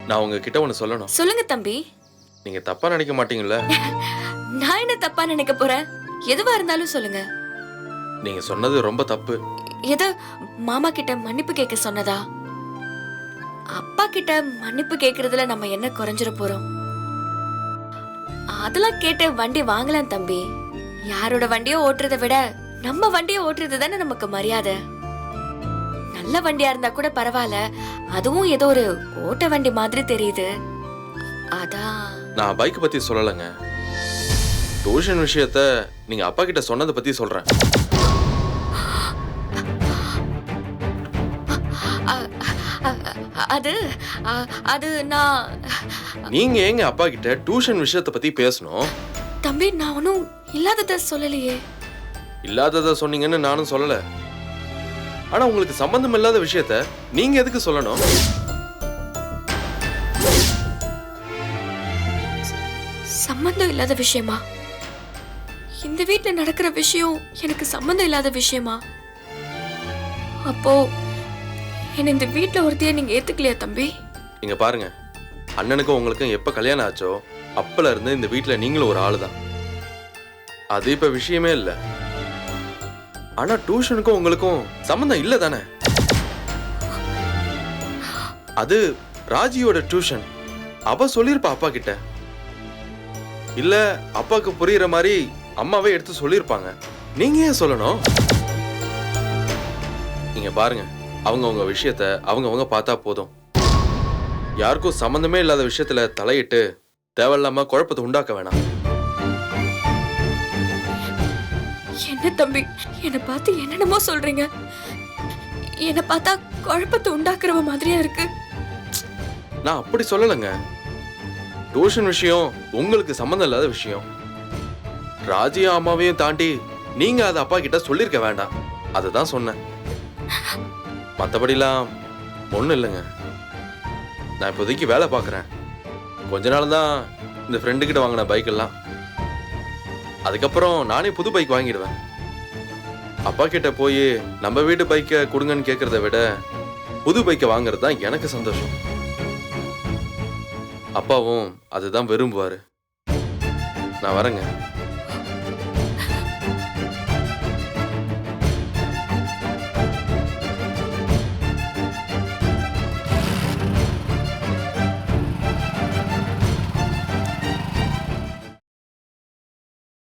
நான் உங்ககிட்ட ஒன்று சொல்லணும். சொல்லுங்க தம்பி. நீங்க தப்பா நினைக்க மாட்டீங்கல்ல? நான் என்ன தப்பா நினைக்க போறேன்? எதுவா இருந்தாலும் சொல்லுங்க. நீங்க சொன்னது ரொம்ப தப்பு. எது? மாமா கிட்ட மன்னிப்பு கேட்க சொன்னதா? அப்பா கிட்ட மன்னிப்பு கேக்குறதுல நம்ம என்ன குறைஞ்சிட போறோம்? அதெல்லாம் கேட்டு வண்டி வாங்கலாம் தம்பி. யாரோட வண்டியோ ஓட்டுறதை விட நம்ம வண்டியை ஓட்டுறது தானே நமக்கு மரியாதை. நல்ல வண்டியா இருந்தா கூட பரவாயில்ல, அதுவும் ஏதோ ஒரு ஓட்ட வண்டி மாதிரி தெரியுது. அதான். நான் பைக் பத்தி சொல்லலைங்க. டியூஷன் விஷயத்த நீங்க அப்பா கிட்ட சொன்னதை பத்தி சொல்றேன். அது அது நான். நீங்க ஏங்க அப்பா கிட்ட டியூஷன் விஷயத்தை பத்தி பேசணும்? தம்பி, நான் ஒன்னும் இல்லாதத சொல்லலையே. இல்லாதத சொன்னீங்கன்னு நானும் சொல்லல. ஆனா உங்களுக்கு சம்பந்தம் இல்லாத விஷயத்த நீங்க எதுக்கு சொல்லணும்? சம்பந்தம் இல்லாத விஷயமா? இந்த வீட்ல நடக்கிற விஷயம் எனக்கு சம்பந்தம் இல்லாத விஷயமா? அப்போ என்ன இந்த வீட்ல ஒருத்தைய நீங்க ஏத்துக்கலையா தம்பி? இங்க பாருங்க, அண்ணனுக்கும் உங்களுக்கும் எப்ப கல்யாணம் ஆச்சோ அப்பல இருந்து இந்த வீட்ல நீங்களும் ஒரு ஆளு தான். அது இப்ப விஷயமே இல்ல. ஆனா டியூஷனுக்கும் உங்களுக்கும் சம்பந்தம் இல்ல தானே? அது ராஜியோட டியூஷன். அவ சொல்லிருப்பா அப்பா கிட்ட. இல்ல அப்பாவுக்கு புரியுற மாதிரி அம்மாவே எடுத்து சொல்லிருப்பாங்க. நீங்க ஏன் சொல்லணும்? நீங்க பாருங்க, அவங்க விஷயத்த அவங்க பார்த்தா போதும். யாருக்கும் சம்பந்தமே இல்லாத விஷயத்துல தலையிட்டு தேவையில்லாம குழப்பத்தை உண்டாக்க வேணாம். என்ன தம்பி, என்ன பார்த்து என்னென்னமோ சொல்றீங்க? என்ன பார்த்தா குழப்பத்தை உண்டாக்குறவ மாதிரியா இருக்கு. நான் அப்படி சொல்லலைங்க. டியூஷன் விஷயம் உங்களுக்கு சம்பந்தம் இல்லாத விஷயம். ராஜியா அம்மாவையும் தாண்டி நீங்க அதை அப்பா கிட்ட சொல்லிருக்க வேண்டாம். அதுதான் சொன்னேன். மற்றபடிலாம் ஒன்றும் இல்லைங்க. நான் இப்போதைக்கு வேலை பார்க்குறேன். கொஞ்ச நாள் தான் இந்த ஃப்ரெண்டு கிட்ட வாங்கின பைக் எல்லாம். அதுக்கப்புறம் நானே புது பைக் வாங்கிடுவேன். அப்பா கிட்ட போய் நம்ம வீட்டு பைக்கை கொடுங்கன்னு கேட்கறத விட புது பைக்கை வாங்குறது தான் எனக்கு சந்தோஷம். அப்பாவும் அதுதான் விரும்புவாரு. நான் வரேங்க.